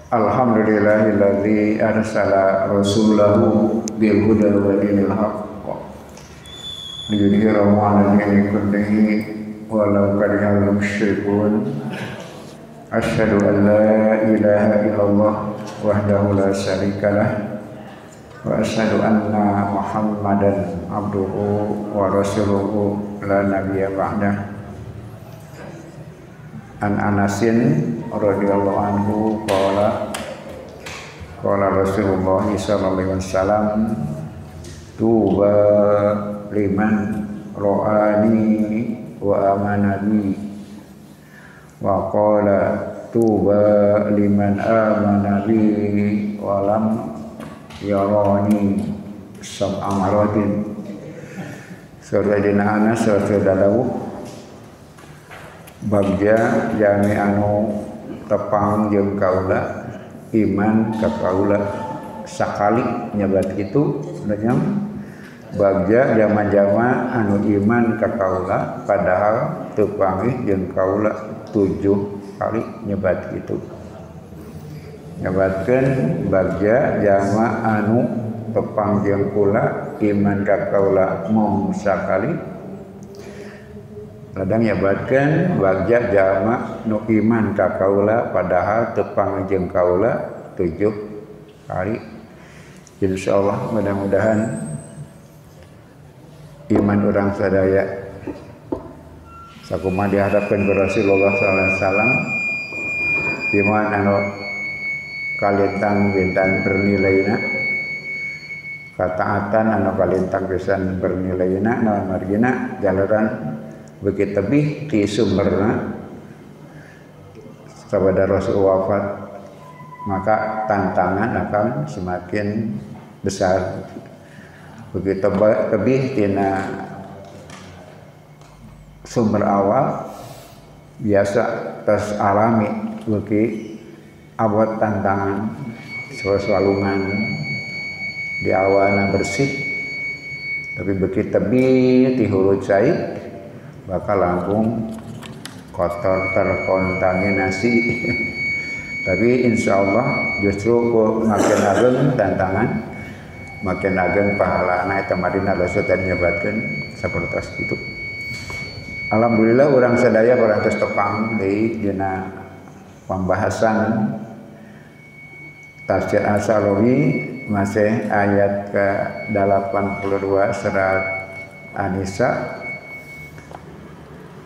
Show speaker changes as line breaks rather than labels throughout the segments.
Alhamdulillahilladzi arsala rasulahu bil huda wa dinil haqq liyudhhirahu 'ala dini kullihi walau karihal musyrikun. Asyhadu an la ilaha illallah wahdahu la syarikalah wa asyhadu anna Muhammadan abduhu wa rasuluhu la nabiyya ba'dah. An Anasin radhiyallahu anhu qala Rasulullah sallallahu alaihi wasallam tuba liman ra'ani wa amanani wa qala tuba liman amanani wa lam yarani sab'amaradin. Sayyidina Anas radhiyallahu bagja jami anu tepang jeung kaula iman ka kaula sakali nyebat itu sebenarnya bagja jama-jama anu iman ka kaula padahal teu pangih jeung kaula 7 kali nyebat itu. Nyebatkeun bagja jama anu tepang jeung kula iman ka kaula mung sakali. Kadang nyebatkeun bagja jama nu iman ka kaula padahal tepang jeung kaula 7 kali. Insyaallah mudah-mudahan iman urang sadaya sakumaha dihadapkeun ku Rasulullah sallallahu alaihi wasallam iman anu kalintang bintang bernilaina, kataatan anu kalintang pisan bernilaina naon margina jalaran beuki tebih ti sumberna sabada Rasul wafat, maka tantangan akan semakin besar. Begitu tebih tina sumber awal biasa tes alami beuki abot tantangan swalungan di awana bersih, tapi beuki tebih ti hulu cai bakal langsung kotor terkontaminasi. Tapi insya Allah justru makin ageng tantangan, makin ageng pahalana eta madina Rasul tadi nyebatkeun sapertos kitu. Alhamdulillah urang sadaya parantos tepang deui dina pembahasan tafsir As-Salawi masih ayat ke-82 surat An-Nisa.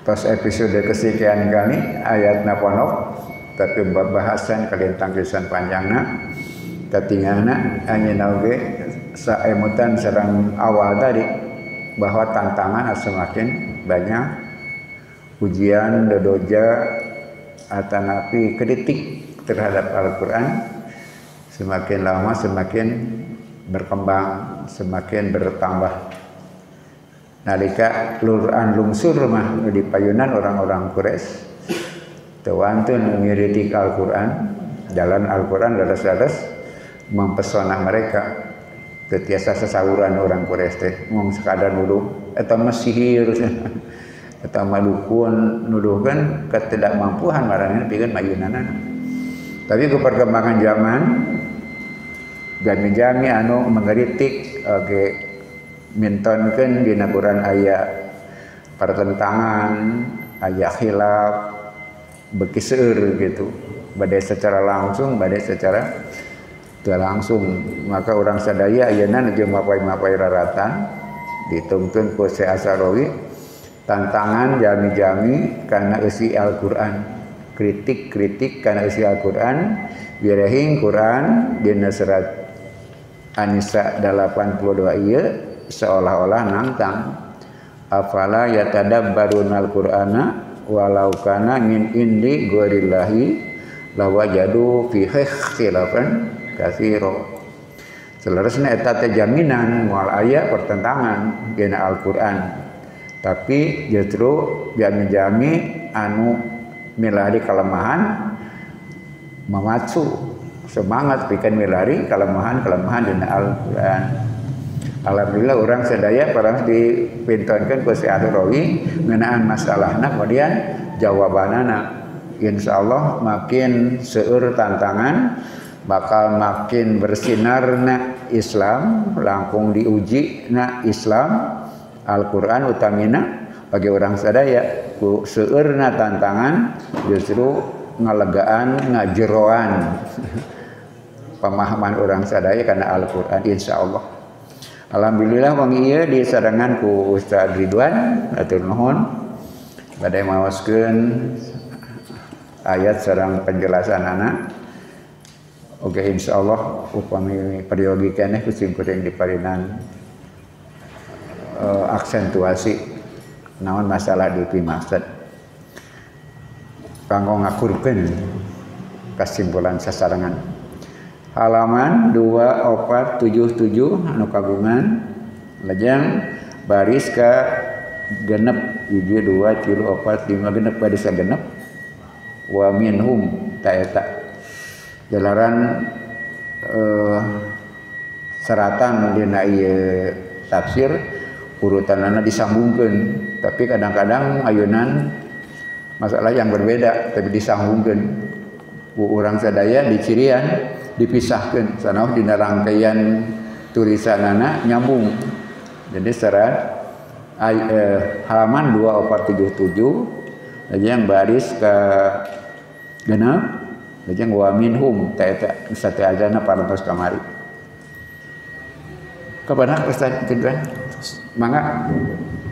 Tos episode kesekian kali ayat naponok tapi bahasan kalintang pisan panjangna tatinggalna anjeunna oge saemutan sareng awal tadi bahwa tantangan semakin banyak, ujian dodoja atanapi kritik terhadap Al-Qur'an semakin lama semakin berkembang, semakin bertambah. Nalika Quran lungsur mah di payunan orang-orang Quraisy teu wantun ngiritik Al-Qur'an, jalan Al-Qur'an leres-leres mempesona mereka. Teu tiasa sasauran orang Quraisy teh mung sakadar nuduh eta mah sihir eta mah dukun, nuduhkeun ketidakmampuan marana pikeun mayunana. Tapi ku perkembangan zaman jami-jami anu mengkritik oge mintonkeun dina Quran aya pertentangan, aya khilaf, beuki seueur gitu. Bade secara langsung, bade secara teu langsung. Maka urang sadaya ayeuna nuju mapai-mapai raratan ditungtun ku Syekh As-Salawi tantangan jami-jami kana isi Al-Qur'an. Kritik-kritik kana isi Al-Qur'an, birehing Quran dina surat An-Nisa 82 ieu seolah-olah nantang afala yatadabbarunal qur'ana walau kana min indi ghairillahi lawajadu fihi ikhtilafan katsira. Selerusna eta teh jaminan moal aya pertentangan dina Al-Qur'an, tapi justru jami-jami anu milari kelemahan memacu semangat pikeun milari kelemahan-kelemahan dina Al-Qur'an. Alhamdulillah orang sadaya parang dipintonkeun ku Syekh As-Salawi ngeunaan masalahna kemudian jawabanana insyaallah makin seueur tantangan, bakal makin bersinar na Islam, langkung diuji na Islam Al-Qur'an utamina bagi orang sadaya ku seueurna tantangan justru ngalegaan ngajeroan pemahaman orang sadaya karena Al-Qur'an insyaallah. Alhamdulillah wangi ieu disarangan ku Ustaz Ridwan atur nuhun bade maoskeun ayat sareng penjelasanana. Oke, insyaallah upami periogi keneh kucing kuring diparinan aksentuasi naon masalah dipimaksud kanggo ngakurkeun kesimpulan sasarangan. Halaman 2477 anu kagungan lajeng baris ka genep 1 2 3 4 5 genep baris ka genep wa minhum ta eta jalaran seratan dina ieu tafsir urutanana disambungkeun tapi kadang-kadang ayunan masalah yang berbeda tapi disambungkeun ku urang sadaya dicirian dipisahkan sanaoh dina rangkaian tulisanana nyambung. Jadi secara halaman 2477 lajeng baris ka genep lajeng wa minhum ta eta sate azana parantos kamari. Kapanah Ustaz Ridwan? Mangga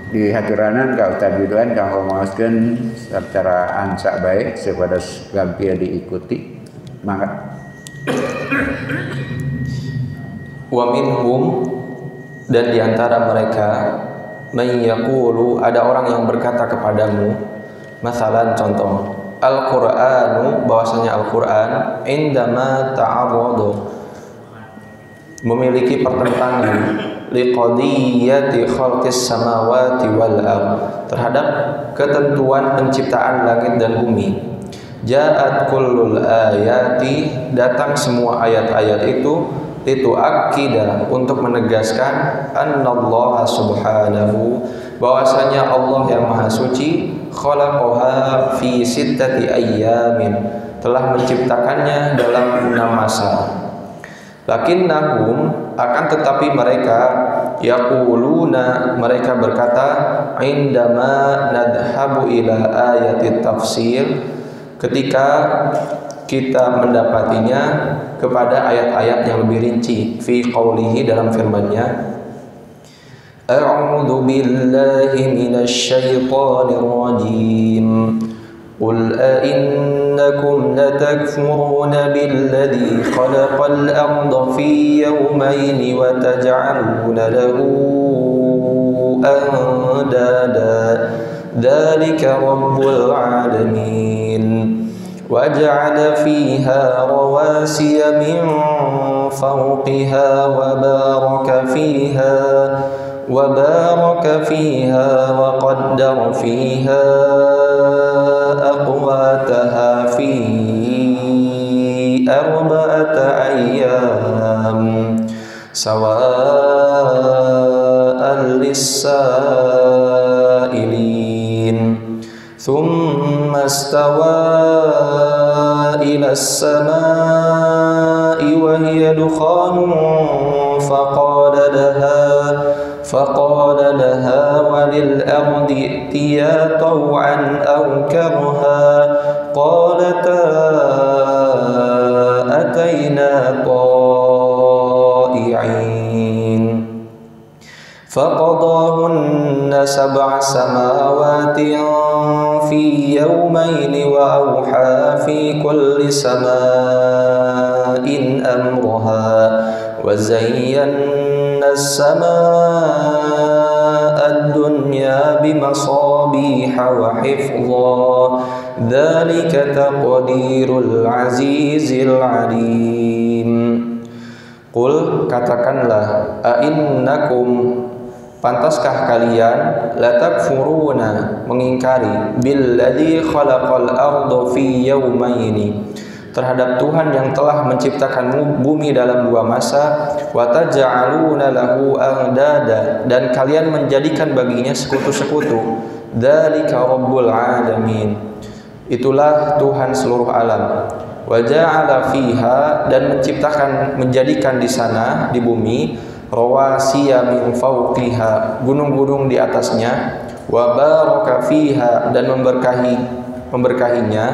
dihaturanan ka Ustaz Ridwan kanggo maoskeun secara ansa baik supados gampil diikuti. Mangga.
Wa minhum dan diantara mereka may yaqulu ada orang yang berkata kepadamu masalan contoh Al-Qur'anu bahwasanya Al-Qur'an indama ta'arradu memiliki pertentangan liqadiyati khalqis samawati wal ard terhadap ketentuan penciptaan langit dan bumi. Ja'at kullul ayati datang semua ayat-ayat itu akida untuk menegaskan annallaha subhanahu bahwasanya Allah yang maha suci khalaqaha fi sittati ayyamin telah menciptakannya dalam 6 masa. Lakinnahum akan tetapi mereka yaquluna mereka berkata indama nadhabu ila ayati tafsir ketika kita mendapatinya kepada ayat-ayat yang lebih rinci fi qaulihi dalam firman-Nya A'udzu billahi minasy syaithanir rajim Qul a innakum latakfuruna billadzi khalaqal arda fi yawmayn wa taj'aluna lahu andada dzalika rabbul alamin وَجَعَلَ فِيهَا رَوَاسِيَ مِنْ فَوْقِهَا وَبَارَكَ فِيهَا وَقَدَّرَ فِيهَا أَقْوَاتَهَا فِي 4 أَيَّامٍ سَوَاءً لِلسَّائِلِينَ ثُمَّ اسْتَوَى إِلَى السَّمَاءِ وَهِيَ دُخَانٌ فقال لها وللأرض ائتيا طوعا أو كرها قالتا أتينا طائعين فقضاهن 7 سماوات في يومين وأوحى في كل سماء أمرها وزينا السماء الدنيا بمصابيح وحفظا ذلك تقدير العزيز العليم Qul katakanlah a'innakum pantaskah kalian latakfuruna mengingkari billadzi khalaqal arda fi yawmaini terhadap Tuhan yang telah menciptakan bumi dalam 2 masa wa taj'aluna lahu andada dan kalian menjadikan baginya sekutu-sekutu dzalika rabbul alamin itulah Tuhan seluruh alam. Wa ja'ala fiha, dan menjadikan di sana di bumi, rawasiya min fawqiha, gunung-gunung di atasnya, wa baraka fiha, dan memberkahinya,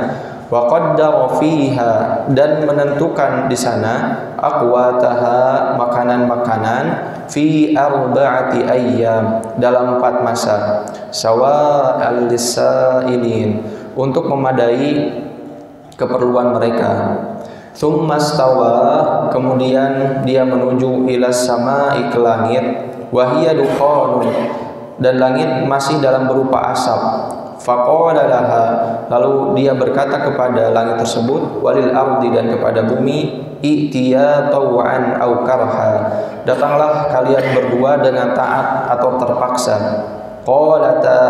wa qaddara fiha, dan menentukan di sana, aqwataha, makanan-makanan, fi arba'ati ayyam, dalam 4 masa, sawa'al lis-sa'ilin, untuk memadai keperluan mereka. Tsumma stawa, kemudian dia menuju ila sama'i, ke langit, wa hiya dukhanun, dan langit masih dalam berupa asap. Faqala laha, lalu dia berkata kepada langit tersebut, walil ardi, dan kepada bumi, i'tiya taw'an aw karha, datanglah kalian berdua dengan taat atau terpaksa. Qalata,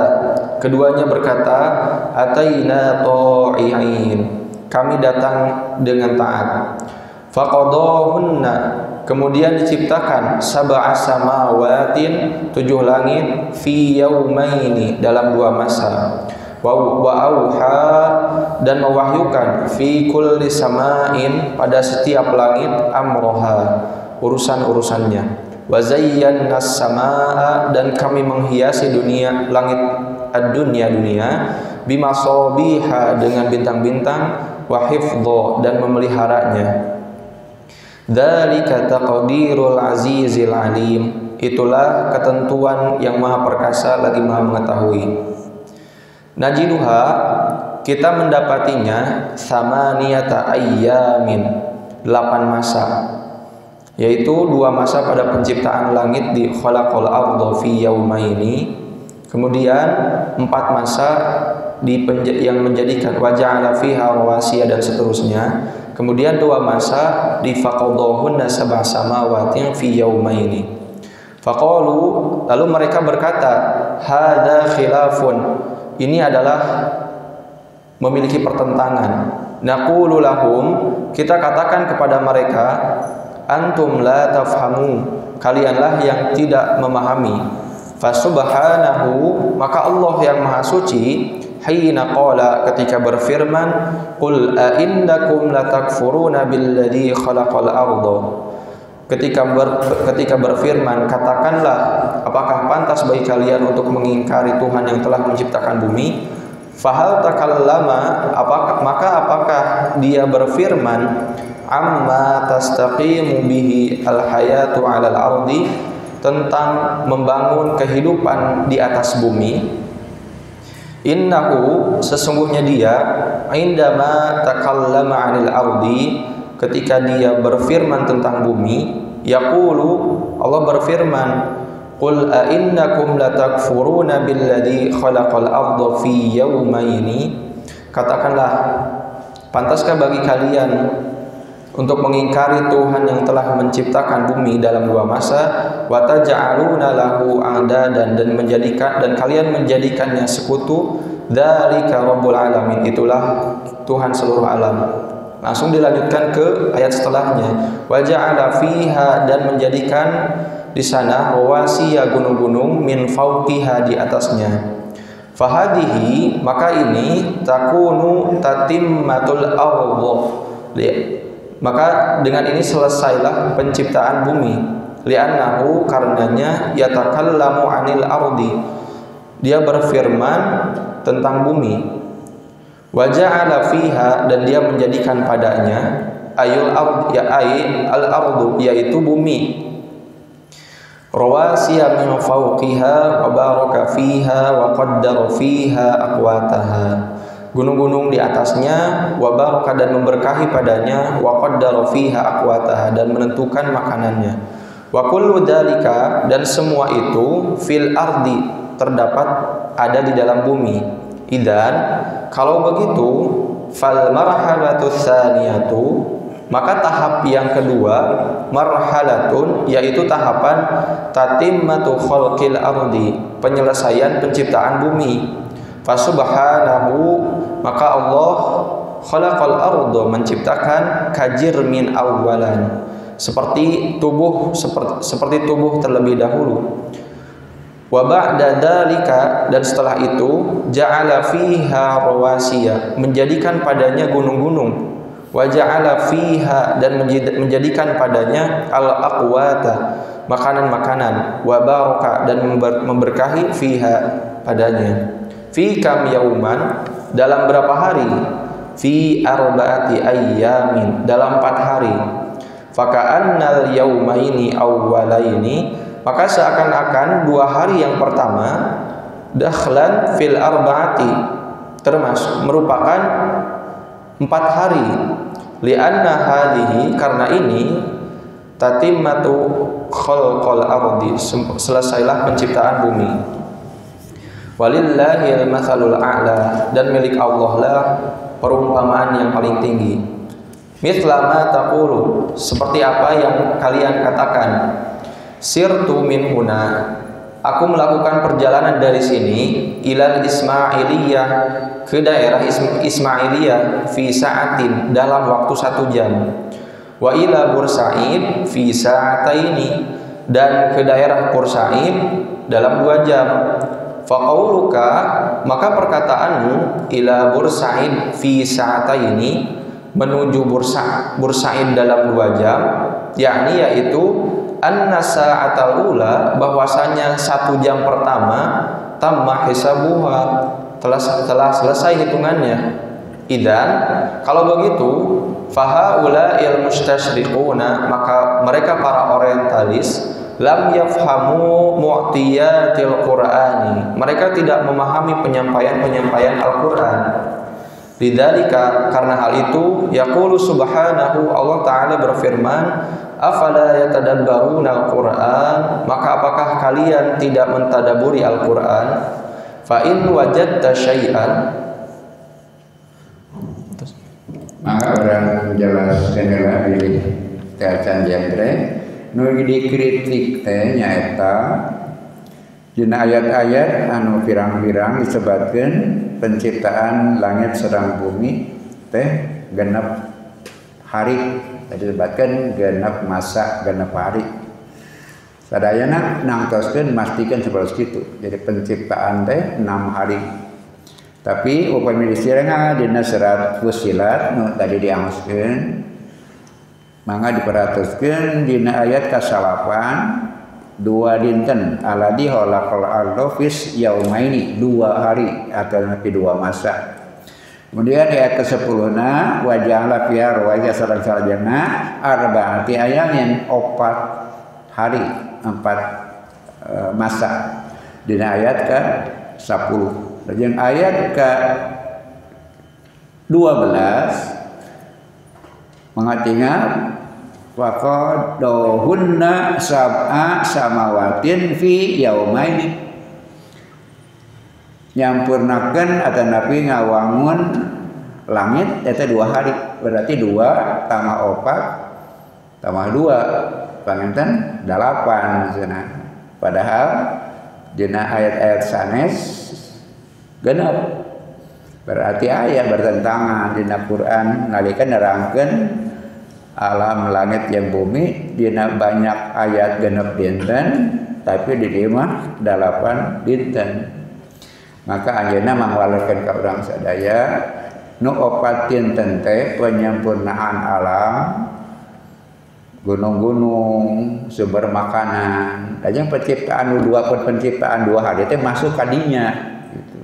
keduanya berkata, ataina ta'i'in, kami datang dengan taat. Faqadahunna, kemudian diciptakan, sab'a samawatin, 7 langit, fi yaumaini, dalam 2 masa. Wa auha, dan mewahyukan, fi kulli sama'in, pada setiap langit, amroha, urusan-urusannya. Wa zayyana as-samaa'a, dan kami menghiasi dunia, langit ad-dunya, dunia, bimasabiha, dengan bintang-bintang, wa hifdha, dan memeliharanya. Dzalika taqdirul azizil alim, itulah ketentuan yang maha perkasa lagi maha mengetahui. Najiduha, kita mendapatinya, samaniyata ayyamin, 8 masa, yaitu 2 masa pada penciptaan langit di khalaqal ardha fi yaumaini, kemudian 4 masa yang menjadikan waja'ala fiha rawasiya, dan seterusnya, kemudian 2 masa di faqadahunna sab'a samawatin fi yaumaini. Faqalu, lalu mereka berkata, hadza khilafun, ini adalah memiliki pertentangan. Naqulu lahum, kita katakan kepada mereka, antum la tafhamu, kalianlah yang tidak memahami. Fasubhanahu, maka Allah yang maha suci, hina qala, ketika berfirman, qul a innakum latakfuruna billadzi khalaqal arda, ketika berfirman, katakanlah, apakah pantas bagi kalian untuk mengingkari Tuhan yang telah menciptakan bumi? Fahal takallama, apakah dia berfirman, amma tastaqimu bihi alhayatu 'alal ardi, tentang membangun kehidupan di atas bumi. Innahu, sesungguhnya dia, indama takallama 'anil ardi, ketika dia berfirman tentang bumi, yaqulu, Allah berfirman, qul a innakum latakfuruna billadzi khalaqal arda fi yaumaini, katakanlah, pantaskah bagi kalian untuk mengingkari Tuhan yang telah menciptakan bumi dalam 2 masa, wa taj'aluna lahu andadan, dan kalian menjadikannya sekutu, dzalika rabbul alamin, itulah Tuhan seluruh alam. Langsung dilanjutkan ke ayat setelahnya, wa ja'ala fiha, dan menjadikan di sana rawasiya, gunung-gunung, min fawqiha, di atasnya. Fahadihi, maka ini, takunu tatimmatul ardh, maka dengan ini selesailah penciptaan bumi. Li'annahu, karenanya, yatakallamu 'anil ardi, dia berfirman tentang bumi. Wa ja'ala fiha, dan dia menjadikan padanya, ayul ard, ya al ardu, yaitu bumi, rawasiya min fawqiha wa baraka fiha wa qaddara fiha aqwataha, gunung-gunung di atasnya, wa baraka, dan memberkahi padanya, wa qaddara fiha aqwataha, dan menentukan makanannya. Wa kullu dzalika, dan semua itu, fil ardi, terdapat, ada di dalam bumi. Idan, kalau begitu, fal marhalatu tsaniyatu, maka tahap yang kedua, marhalatun, yaitu tahapan tatimmatu khalqil ardi, penyelesaian penciptaan bumi. Fasubhanahu, maka Allah khalaqal arda, menciptakan kajirmin awwalan, seperti tubuh terlebih dahulu. Wa ba'da dzalika, dan setelah itu ja'ala fiha rawasiya, menjadikan padanya gunung-gunung. Wa ja'ala fiha, dan menjadikan padanya al-aqwata, makanan-makanan. Wa baraka, dan memberkahi fiha, padanya. Fi kam yauman, dalam berapa hari? Fi arba'ati ayyamin, dalam 4 hari. Faka'annal yaumaini awwalaini, maka seakan-akan 2 hari yang pertama dakhlan fil arba'ati, termasuk merupakan 4 hari. Li'anna hadhihi, karena ini tatimmatu khalqal ardi, selesailah penciptaan bumi. Walillahil matsalul a'la, dan milik Allah lah perumpamaan yang paling tinggi. Mithla ma taqulu, seperti apa yang kalian katakan. Sirtu min huna, aku melakukan perjalanan dari sini, ilal Ismailiyah, ke daerah Ismailiyah, fi sa'atin, dalam waktu 1 jam. Wa ila Bursaid fi sa'ataini, dan ke daerah Bursaid dalam 2 jam. Faqauluka, maka perkataanmu ila Bursaid fi sa'ataini, menuju Bursaid dalam 2 jam, yakni yaitu anna sa'atal ula, bahwasanya 1 jam pertama tamma hisabuha, telah selesai hitungannya. Idan, kalau begitu, fahaula il mustashriquna, maka mereka para orientalis, lam yafhamu mu'tiyatil qur'ani, mereka tidak memahami penyampaian Al-Qur'an. Lidzalika, karena hal itu, yaqulu subhanahu, Allah Ta'ala berfirman, afala yatadabbaruna al-Qur'an, maka apakah kalian tidak mentadaburi Al-Qur'an? Fa in wajadta syai'an,
maka orang menjelaskan dari Teacan Jendre nu dikritik teh nyaeta dina ayat-ayat anu pirang-pirang disebutkeun penciptaan langit sareng bumi teh genep hari, disebutkan genep masa, genep hari. Sadayana nangtoskeun mastikeun seperti itu. Jadi penciptaan teh 6 hari. Tapi upami disirengna dina surat Fussilat nu tadi diangoskeun, mangga diperhatuskeun dina ayat ka-8 2 dinten alladzi khalaqal arda fis yaumaini, 2 hari atau nepi 2 masa. Kemudian ayat ke-10 wa ja'ala fiha rawasiya sareng-sarengna arba'ati ayamin, 4 hari, 4 masa. Dina ayat ke-10. Dan ayat ke-12 mengatingat waqadahunna sab'a samawatin fi yaumaini, nyampurnakeun atanapi ngawangun langit eta 2 hari, berarti 2 tambah 4 tambah 2 panginten 8 cenah. Padahal dina ayat-ayat sanes genep, berarti ayat bertentangan dina Quran nalika nerangkeun alam langit yang bumi dina banyak ayat genep dinten, tapi di dieu mah 8 dinten. Maka anjeunna mangwalekeun ka urang sadaya nu 4 dinten teh penyempurnaan alam, gunung-gunung, sumber makanan. Lajeng penciptaan nu 2 penciptaan 2 hari teh masuk kadinya gitu.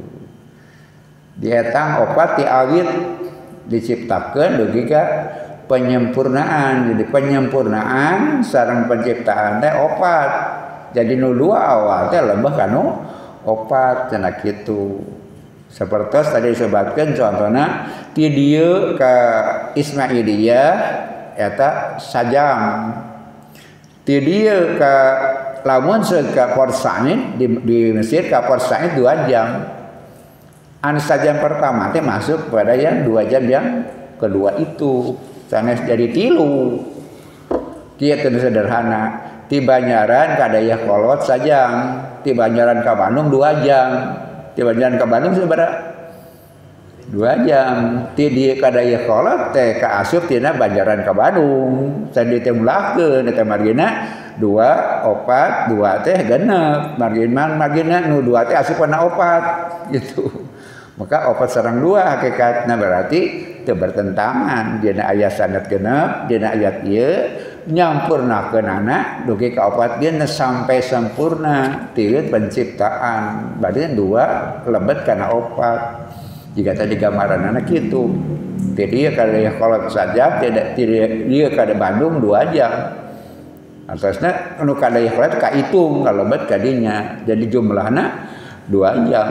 Dietang 4 ti awit diciptakeun dugi ka penyempurnaan. Jadi penyempurnaan sareng penciptaan teh 4. Jadi nu 2 awal teh lembah kanu 4 cenah kitu. Sapertos tadi disebutkeun contohna ti dieu ka Ismailiyah eta sajam. Ti dieu ka lamun ka Porsaid di Mesir ka Porsaid 2 jam. An sajam pertama teh masuk pada yang 2 jam yang kedua itu. Sanes jadi 3. Kieu teu sederhana. Ti Banjaran ka Dayah Kolot sajam, ti Banjaran ka Bandung 2 jam. Ti Banjaran ka Bandung sabaraha? 2 jam. Ti di ka Dayah Kolot teh ka asup tina Banjaran ka Bandung. Can ditembulahkeun eta margina dua opat dua teh genep margina nu dua teh asupna opat gitu. Maka opat sareng dua hakikatna berarti teu bertentangan. Dina aya sanad genep, dina ayat ieu nyampurnakeunana dugi ka opat dia sampai sempurna ti penciptaan. Berarti dua lebet kana opat. Jika tadi gambaranana kitu. Jadi dia kalau saja tidak dia kada Bandung 2 jam. Atasnya anu kada ikhlas ka hitung kalau bet kadinya. Jadi jumlahna 2 jam.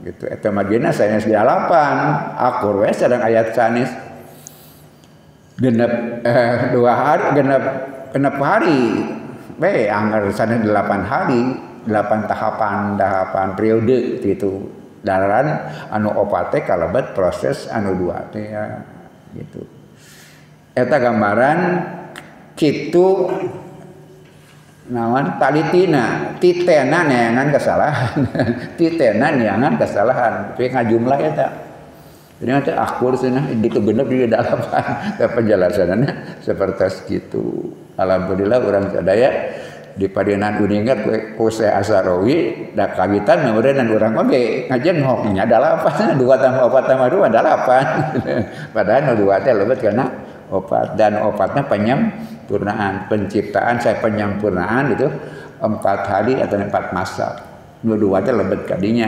Gitu. Eta madina sanes 8 akur we sedang ayat sanes genep 2 hari genep hari we anggar sanes 8 hari 8 tahapan periode gitu. Dalaran anu opat teh kalebet proses anu 2 teh ya gitu. Eta gambaran kitu naon talitina titena neangan kesalahan titena neangan kesalahan tapi ngajumlah eta jadi nanti akur cenah ditu genep di 8 penjelasannya seperti itu. Alhamdulillah urang sadaya di padinan uningat ku Syekh Asarawi da kawitan meureun urang oge ngajen hoknya 8 2 tambah 4 tambah 2 8 padahal 2 teh lebet kana opat dan opatnya penyempurnaan penciptaan saya penyempurnaan itu 4 hari atau 4 masa dua teh lebet kadinya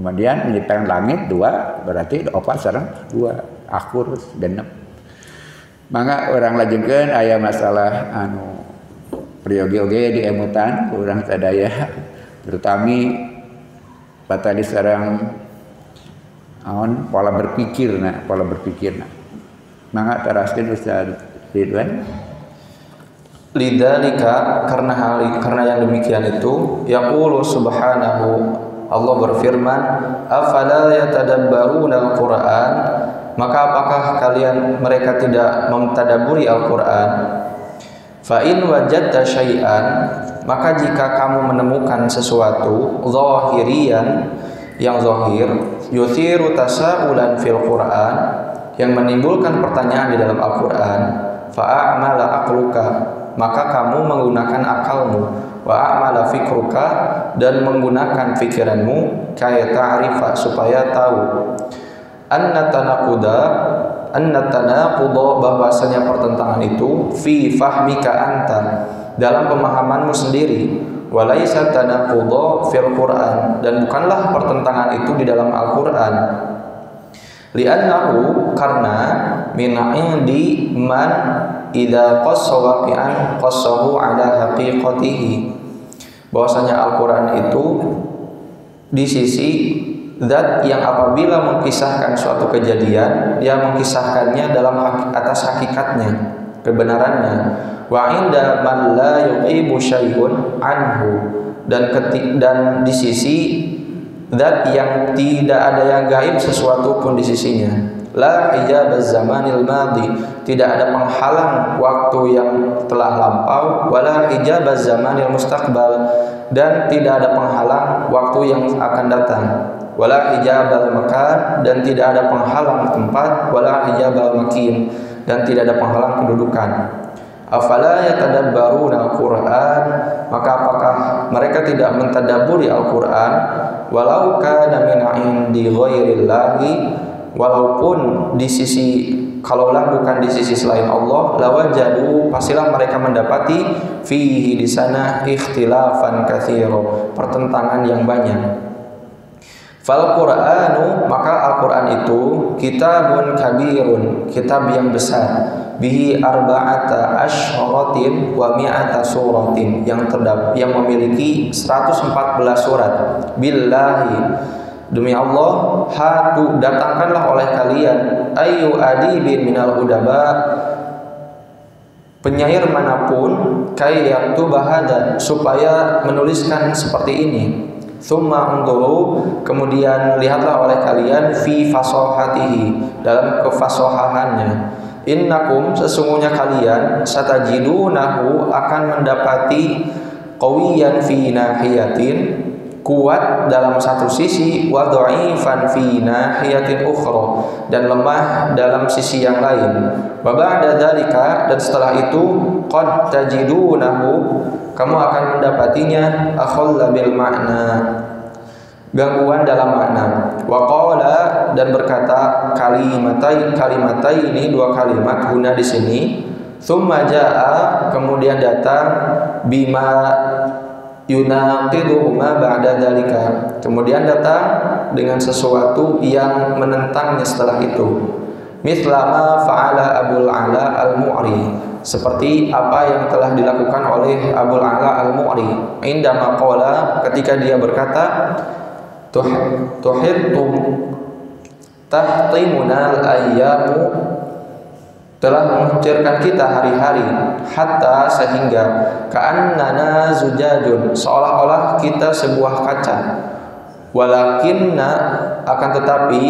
kemudian menciptakan langit 2 berarti opat sareng 2 akur genep mangga orang lajengkeun aya masalah anu prioge-oge di emutan urang sadaya terutami patali sareng aon pola berpikirna mangga teraskeun Ustaz Ridwan.
Lidzalika karena yang demikian itu yaqulu subhanahu Allah berfirman afala yatadabbaruna al-Qur'an maka apakah mereka tidak mentadaburi Al-Qur'an fa in wajadta syai'an maka jika kamu menemukan sesuatu zahirian yang zahir yuthiru tasaulan fil Qur'an yang menimbulkan pertanyaan di dalam Al-Qur'an fa'amala aqluka maka kamu menggunakan akalmu wa a'mala fikruka dan menggunakan pikiranmu kaya ta'rifa supaya tahu anna tanaquda bahwasanya pertentangan itu fi fahmika anta dalam pemahamanmu sendiri walaysa tanaquda fil Qur'an dan bukanlah pertentangan itu di dalam Al-Qur'an li'annahu karena min indi man idza qassa waqi'an qassahu ala haqiqatihi bahwasanya Al-Qur'an itu di sisi zat yang apabila mengkisahkan suatu kejadian dia mengkisahkannya dalam atas hakikatnya kebenarannya wa inda man la yuqibu syai'un anhu dan di sisi zat yang tidak ada yang gaib sesuatu pun di sisinya la hijabaz zamanil madi tidak ada penghalang waktu yang telah lampau wala hijabaz zamanil mustaqbal dan tidak ada penghalang waktu yang akan datang wala hijabal makan dan tidak ada penghalang tempat wala hijabal makin dan tidak ada penghalang kedudukan afala yatadabbaruna al-Qur'an maka apakah mereka tidak mentadabburi Al-Qur'an walau kana min indi ghairillahi walaupun di sisi kalaulah bukan di sisi selain Allah lawajadu pastilah mereka mendapati fihi di sana ikhtilafan katsira pertentangan yang banyak. Fal Qur'anu maka Al-Qur'an itu kitabun kabirun kitab yang besar bihi arba'ata asyaratin wa mi'ata suratin yang memiliki 114 surat billahi demi Allah hatu datangkanlah oleh kalian ayu adibin minal udaba penyair manapun kayyatu bahada supaya menuliskan seperti ini summa unduru kemudian lihatlah oleh kalian fi fasahatihi dalam kefasahahannya innakum sesungguhnya kalian satajidunahu akan mendapati qawiyan fi nahiyatin kuat dalam satu sisi, wa dha'ifan fi nahiyatin ukhra, dan lemah dalam sisi yang lain. Wa ba'da dzalika, dan setelah itu, qad tajidunahu, kamu akan mendapatinya akhalla bil makna, gangguan dalam makna. Wa qala, dan berkata kalimatai ini, dua kalimat guna di sini. Tsumma jaa, kemudian datang, bima yunaqiduhuma ba'da dzalika, kemudian datang dengan sesuatu yang menentangnya setelah itu. Mithlama fa'ala Abul Ala al-Mu'ri, seperti apa yang telah dilakukan oleh Abul Ala al-Mu'ri. Indama qala, ketika dia berkata, tuhittum tahtimunal ayyamu, telah mengucirkan kita hari-hari, hatta, sehingga, ka'annana zujajun, seolah-olah kita sebuah kaca. Walakinna, akan tetapi,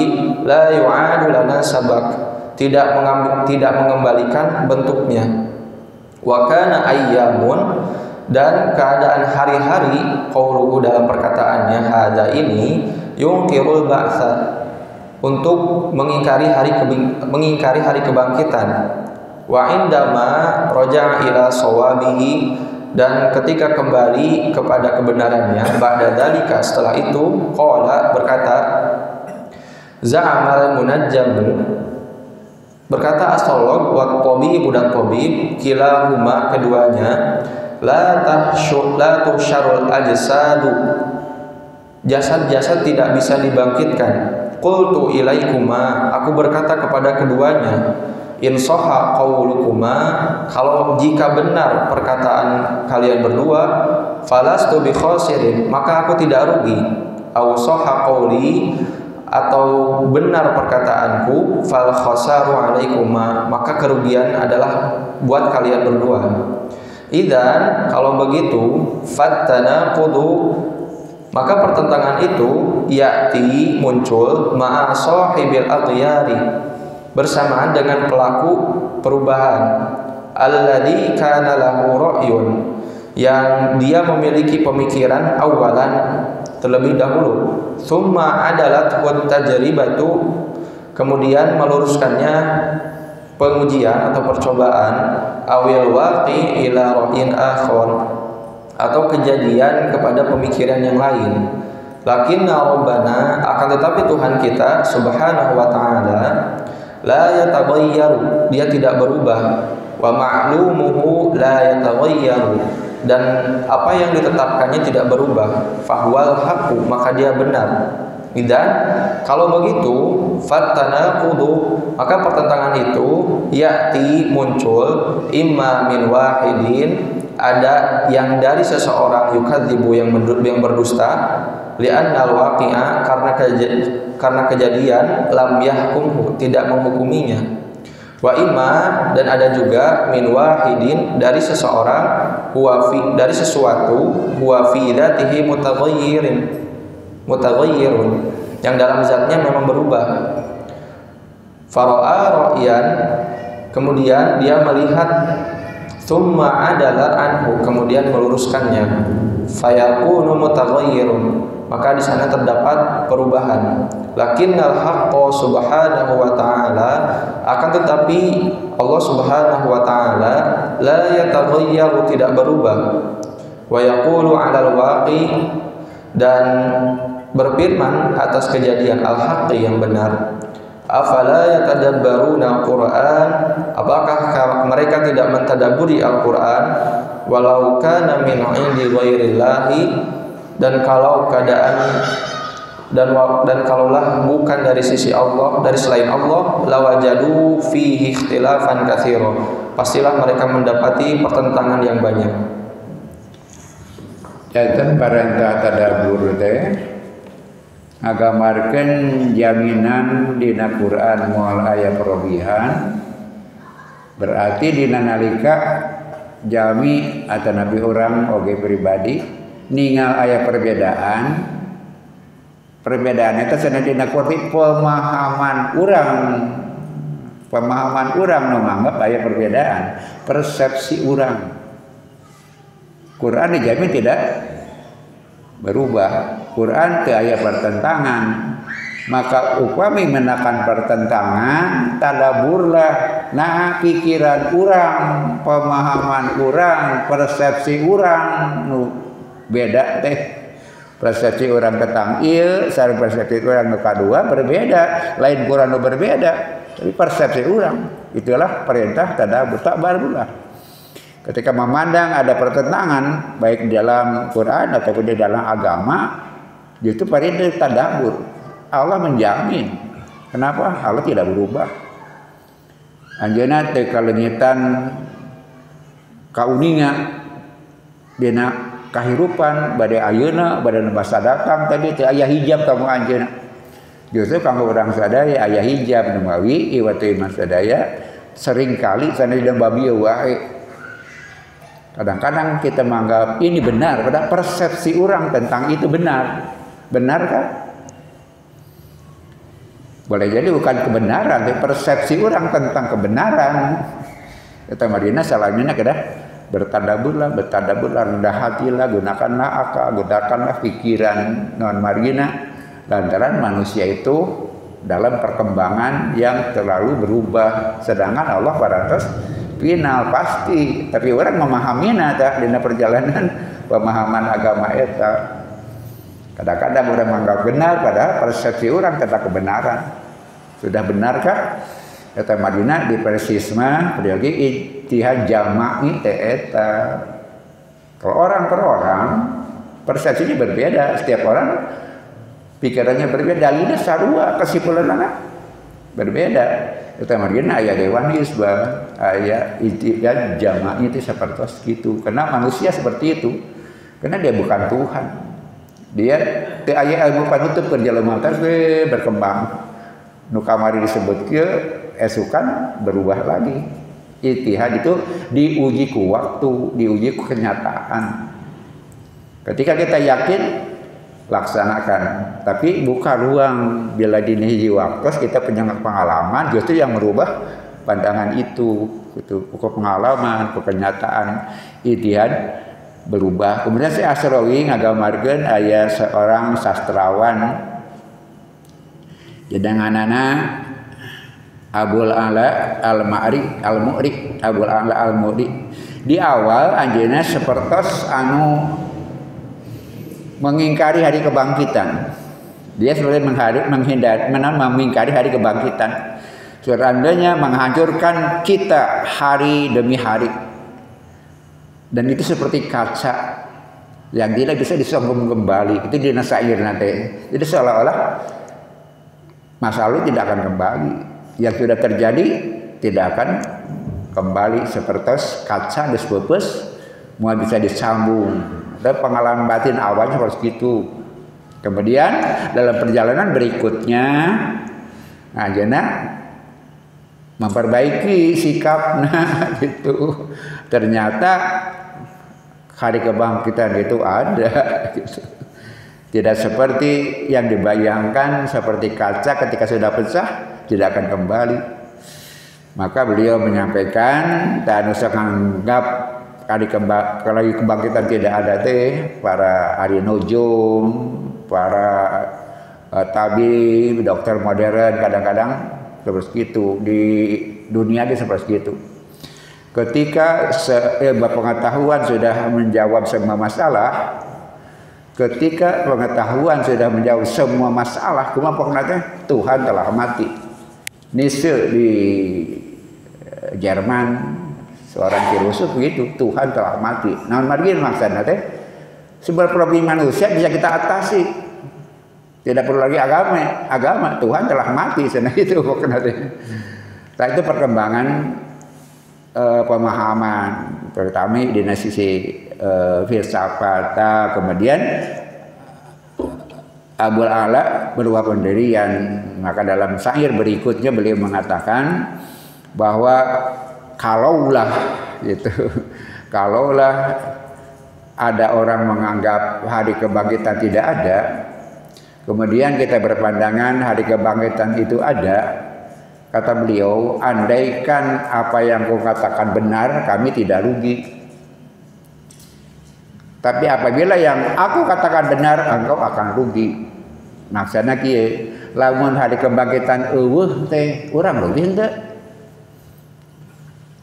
la yu'adu lana sabak, tidak mengembalikan bentuknya. Wa kana ayyamun, dan keadaan hari-hari, qauluhu, dalam perkataannya, hadza ini, yungkirul ba'tsa, untuk mengingkari hari kebangkitan. Wa indama raja'a ila shawabihi, dan ketika kembali kepada kebenarannya, ba'da dzalika, setelah itu, qala, berkata, za'amal munajjamu, berkata astrolog, wa tabib, dan tabib, kilahuma, keduanya, la tuhsyarul ajsadu, jasad-jasad tidak bisa dibangkitkan. Qultu ilaikuma, aku berkata kepada keduanya, in sahha qaulukuma, kalau jika benar perkataan kalian berdua, falastu bi khasirin, maka aku tidak rugi. Aw sahha qauli, atau benar perkataanku, fal khasaru alaikuma, maka kerugian adalah buat kalian berdua. Idzan, kalau begitu, fattanaqudu, maka pertentangan itu ya'ti, muncul, ma'a sahibil aghyari, bersamaan dengan pelaku perubahan, alladzi kana lahu ra'yun, yang dia memiliki pemikiran awalan, terlebih dahulu, tsumma adalat wa tajribatu, kemudian meluruskannya pengujian atau percobaan, awil waqi ila ra'yin akhar, atau kejadian kepada pemikiran yang lain. Lakinna Rabbana, akan tetapi Tuhan kita subhanahu wa ta'ala, la yataghayyaru, dia tidak berubah, wa ma'lumuhu la yataghayyaru, dan apa yang ditetapkannya tidak berubah, fahuwal haqqu, maka dia benar. Dan kalau begitu, fattanaqudu, maka pertentangan itu ya'ti, muncul, imma min wahidin, ada yang dari seseorang, yukadzibu, yang berdusta, li'annal waqi'a, karena kejadian, lam yahkumhu, tidak menghukuminya. Wa imma, dan ada juga min wahidin, dari seseorang, dari sesuatu, huwa fi dzatihi mutaghayyirun, yang dalam zatnya memang berubah. Fara'a ra'yan, kemudian dia melihat, tsumma adala anhu, kemudian meluruskannya, fayakunu mutaghayyirun, maka di sana terdapat perubahan. Lakinnal haqqo subhanahu wa ta'ala, akan tetapi Allah subhanahu wa ta'ala, la yataghayyaru, tidak berubah. Wa yaqulu 'alal waqi, dan berfirman atas kejadian al-haqqi, yang benar. Afala yatadabbaruna al-Qur'an, apakah mereka tidak mentadabburi Al-Qur'an? Walau kana min 'indi ghairillahi, dan kalau keadaan dan kalaulah bukan dari sisi Allah, dari selain Allah, lawajadu fihi ikhtilafan katsira, pastilah mereka mendapati pertentangan yang banyak.
Janten parentah tadabbur teh ngagamarkeun jaminan dina Quran moal aya perobihan, berarti dina nalika jami atau nabi orang oge pribadi ningal aya perbedaan eta cenah dina Quran pemahaman urang nu nganggap aya perbedaan, persepsi urang. Quran dijamin tidak berubah. Quran teu aya pertentangan. Maka upami menakan pertentangan, tadaburlah nah pikiran urang, pemahaman urang, persepsi urang nu beda teh. Persepsi urang tentang ieu sareng persepsi urang nu kadua berbeda, lain Quran nu berbeda, tapi persepsi urang. Itulah perintah tadabur, takbarullah. Ketika memandang ada pertentangan baik di dalam Quran ataupun di dalam agama, itu perintah tadabur. Allah menjamin. Kenapa? Allah tidak berubah. Anjeunna teu kalengitan kauninga dina kahirupan bade ayeuna bade masa datang tadi teu aya hijab kamu anjeunna. Justru kanggo urang sadaya aya hijab nu mawi ieu teh iman sadaya sering kali sanadina babi wae. Kadang-kadang kita menganggap ini benar, padahal persepsi orang tentang itu benar. Benarkah? Boleh jadi bukan kebenaran, tapi persepsi orang tentang kebenaran. Kata Madinah salahnya kedah bertadaburlah, rendah hatilah, gunakanlah akal, gunakanlah pikiran non margina. Lantaran manusia itu dalam perkembangan yang terlalu berubah, sedangkan Allah parantos final pasti. Tapi orang memahaminya tah dina perjalanan pemahaman agama eta. Kadang-kadang orang menganggap benar padahal persepsi orang tentang kebenaran. Sudah benarkah? Kata Madinah di persisma lagi ijtihad jama'i teh eta. Kalau orang per orang persepsinya berbeda, setiap orang pikirannya berbeda, dalilnya sarua, kesimpulanna berbeda. Kata Madinah aya dewan hisbah, aya ijtihad jama'i itu seperti itu. Karena manusia seperti itu. Karena dia bukan Tuhan. Dia teu aya ilmu panutup keur jelema teh berkembang. Nu kamari disebut kieu esukan berubah lagi. Ijtihad itu diuji ku waktu, diuji ku kenyataan. Ketika kita yakin laksanakan, tapi buka ruang bila dini hiji waktu kita punya pengalaman justru yang merubah pandangan itu pengalaman, kenyataan. Ijtihad berubah. Kemudian si Asrawi ngagamarkeun aya seorang sastrawan jenenganana Abul Ala Al-Mu'ri Abul Ala Al-Mu'ri. Di awal anjeunna sapertos anu mengingkari hari kebangkitan. Dia sebenarnya mengingkari hari kebangkitan. Seandainya menghancurkan kita hari demi hari. Dan itu seperti kaca yang tidak bisa disambung kembali. Itu dina syair nanti. Jadi seolah-olah masa lalu tidak akan kembali. Yang sudah terjadi tidak akan kembali. Seperti kaca dispepes, mau bisa disambung. Dan pengalaman batin awalnya harus gitu. Kemudian dalam perjalanan berikutnya, anjeunna memperbaiki sikapnya gitu. Ternyata hari kebangkitan itu ada gitu. Tidak seperti yang dibayangkan, seperti kaca ketika sudah pecah tidak akan kembali. Maka beliau menyampaikan dan usah menganggap hari kebangkitan tidak ada teh para ahli nujum, para tabib, dokter modern kadang-kadang seperti itu di dunia dia seperti itu. Ketika pengetahuan sudah menjawab semua masalah, ketika pengetahuan sudah menjawab semua masalah, kemampuan Tuhan telah mati. Nietzsche di Jerman seorang filosof begitu, Tuhan telah mati. Namun margin maksudnya teh sebuah problem manusia bisa kita atasi. Tidak perlu lagi agama Tuhan telah mati sana itu pokoknya. Nah itu perkembangan pemahaman terutama di sisi filsafat. Kemudian Abul Ala berubah pendirian. Maka dalam syair berikutnya beliau mengatakan bahwa kalaulah ada orang menganggap hari kebangkitan tidak ada, kemudian kita berpandangan hari kebangkitan itu ada, kata beliau, andaikan apa yang kau katakan benar, kami tidak rugi. Tapi apabila yang aku katakan benar, engkau akan rugi. Maksudnya kieu, lamun hari kebangkitan eueuh teh urang rugi henteu?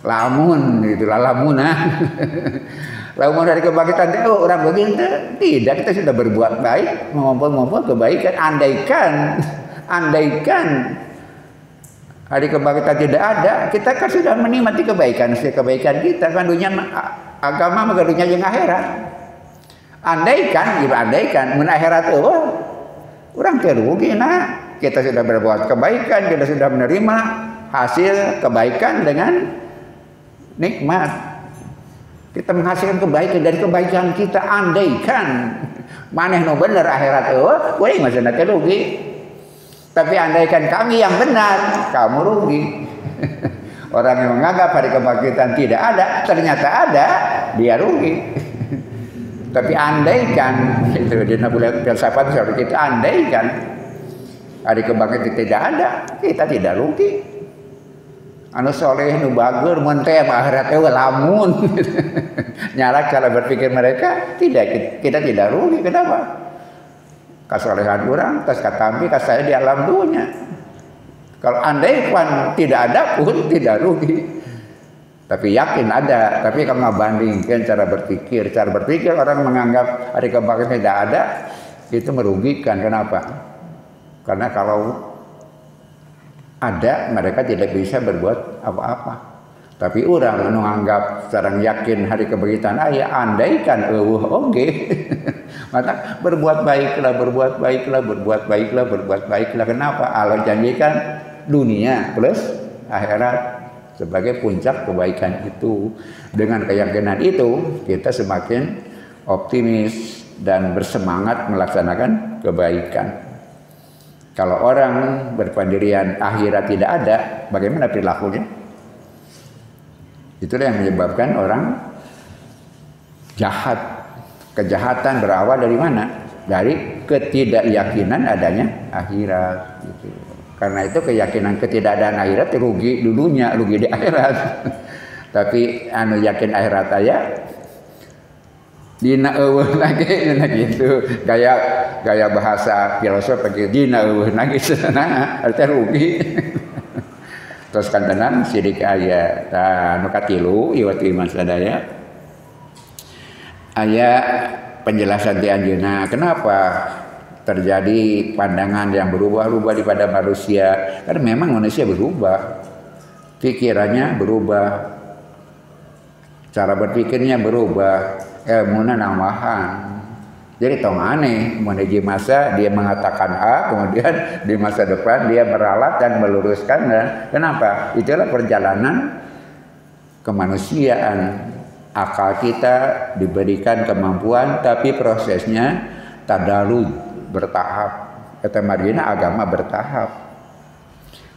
Lamun itulah lamunan. Lamun hari kebangkitan teh urang rugi henteu? Tidak, kita sudah berbuat baik, mengumpul-ngumpul kebaikan. Andaikan hari kebangkitan tidak ada, kita kan sudah menikmati kebaikan kita kan dunia agama mah dunia jeung akhirat. Andaikan mun akhirat urang teu rugi nah. Kita sudah berbuat kebaikan, kita sudah menerima hasil kebaikan dengan nikmat. Kita menghasilkan kebaikan dari kebaikan kita. Andaikan maneh nu bener akhirat kuring maksudna teh rugi. Tapi andaikan kami yang benar, kamu rugi. Orang yang menganggap hari kebangkitan tidak ada, ternyata ada, dia rugi. Tapi andaikan, itu di bulan filsafat seperti itu, andaikan hari kebangkitan tidak ada, kita tidak rugi. Anu soleh nu bager mun teh akhirat teh lamun. Nyarak cara berpikir mereka, kita tidak rugi. Kenapa? Kasolehan orang, tas katampi, kas saya di alam dunia. Kalau andaikan tidak ada pun tidak rugi. Tapi yakin ada. Tapi kalau bandingkan cara berpikir orang menganggap hari kebangkitan tidak ada, itu merugikan. Kenapa? Karena kalau ada, mereka tidak bisa berbuat apa-apa. Tapi orang menganggap sekarang yakin hari kebangkitan andaikan oke. Maka berbuat baiklah. Kenapa? Allah janjikan dunia plus akhirat sebagai puncak kebaikan itu. Dengan keyakinan itu kita semakin optimis dan bersemangat melaksanakan kebaikan. Kalau orang berpendirian akhirat tidak ada, bagaimana perilakunya? Itulah yang menyebabkan orang jahat. Kejahatan berawal dari mana? Dari ketidakyakinan adanya akhirat. Gitu. Karena itu keyakinan ketidakadaan akhirat rugi dulunya, rugi di akhirat. Tapi anu yakin akhirat aya dina eueuh lagi gitu. Gaya bahasa filosof begitu dina eueuh lagi sana artinya rugi. Terus kantenan sidik aya tah nu katilu ieu iman sadaya. Aya penjelasan di anjeunna kenapa terjadi pandangan yang berubah-ubah pada manusia. Karena memang manusia berubah, pikirannya berubah, cara berpikirnya berubah, ilmunya nambahan. Jadi tong aneh, menuju masa dia mengatakan A, kemudian di masa depan dia meralat dan meluruskan. Kenapa? Itulah perjalanan kemanusiaan. Akal kita diberikan kemampuan, tapi prosesnya tadarruj, bertahap. Kata margina agama bertahap.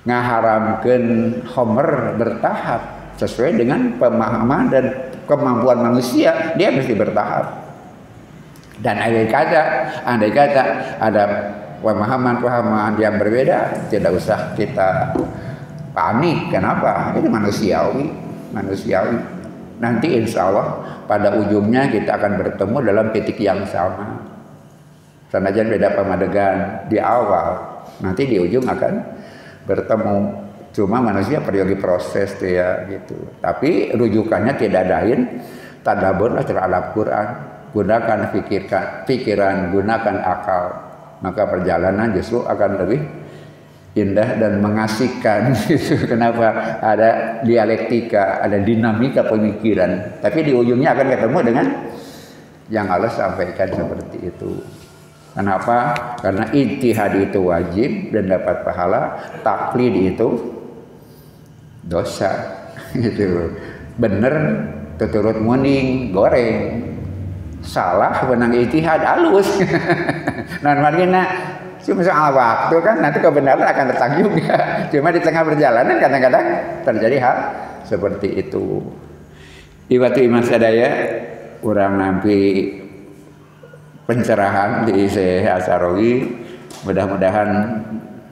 Ngaharamkeun homer bertahap sesuai dengan pemahaman dan kemampuan manusia, dia mesti bertahap. Dan andai kata ada pemahaman yang berbeda, tidak usah kita panik. Kenapa? Itu manusiawi. Nanti insya Allah pada ujungnya kita akan bertemu dalam titik yang sama. Sanajan beda pemadegan di awal, nanti di ujung akan bertemu. Cuma manusia pergi proses dia gitu. Tapi rujukannya tidak lain, tadaburlah terhadap Quran. Gunakan pikiran, gunakan akal. Maka perjalanan justru akan lebih indah dan mengasihkan gitu. Kenapa? Ada dialektika, ada dinamika pemikiran. Tapi di ujungnya akan ketemu dengan yang Allah sampaikan seperti itu. Kenapa? Karena ijtihad itu wajib dan dapat pahala, taklid itu dosa. Gitu. Bener tuturut muning goreng. Salah benang ijtihad halus. Nah, margina cuma soal waktu kan nanti kebenaran akan datang juga. Cuma di tengah perjalanan kadang-kadang terjadi hal seperti itu. Iwatu iman sadaya urang nampi pencerahan di Syekh Asarawi. Mudah-mudahan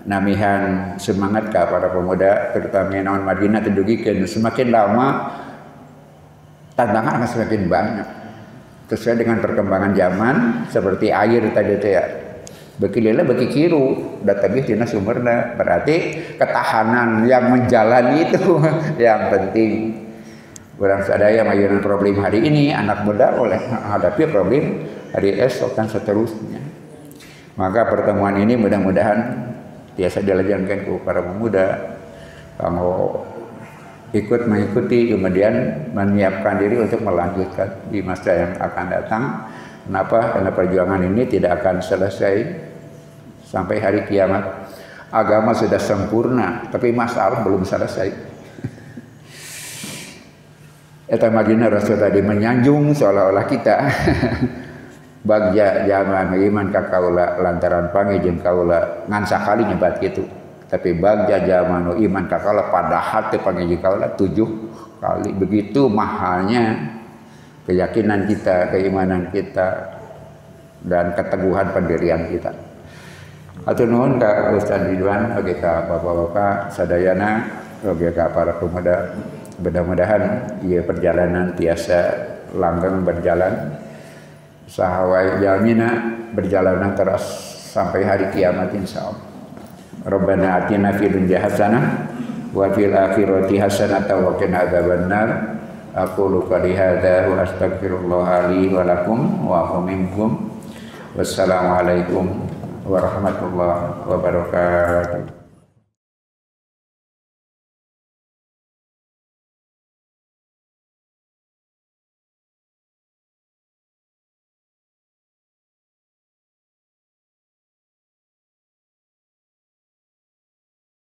namihan semangat ka para pemuda terutama naon Madinah tedugikeun semakin lama tantangan akan semakin banyak. sesuai dengan perkembangan zaman seperti air tadi itu ya. Bekilila beki kiru, databih tina sumberna, berarti ketahanan yang menjalani itu yang penting. Orang sadaya mayunan problem hari ini, anak muda oleh hadapi problem hari esok dan seterusnya. Maka pertemuan ini mudah-mudahan biasa dilajarkan ke para pemuda, kalau ikut mengikuti kemudian menyiapkan diri untuk melanjutkan di masa yang akan datang. Kenapa? Karena perjuangan ini tidak akan selesai sampai hari kiamat. Agama sudah sempurna, tapi masalah belum selesai. Eta magina Rasul tadi menyanjung seolah-olah kita bagja zaman iman ka kaula lantaran pangijin kaula ngan sakali nyebat gitu. Tapi bagja zaman iman ka kaula padahal teu pangijin kaula 7 kali. Begitu mahalnya keyakinan kita, keimanan kita, dan keteguhan pendirian kita. Atur nuhun ka Ustaz Ridwan, oge ka bapak-bapak sadayana, oge ka para pemuda. Mudah-mudahan ia perjalanan tiasa langgeng berjalan sahawai jalmina berjalanan terus sampai hari kiamat insyaallah. Rabbana atina fid dunya hasanah wa fil akhirati hasanah wa qina adzabannar. Aqulu qali hadza wa astaghfirullah li wa lakum wa minkum. Wassalamualaikum warahmatullahi wabarakatuh.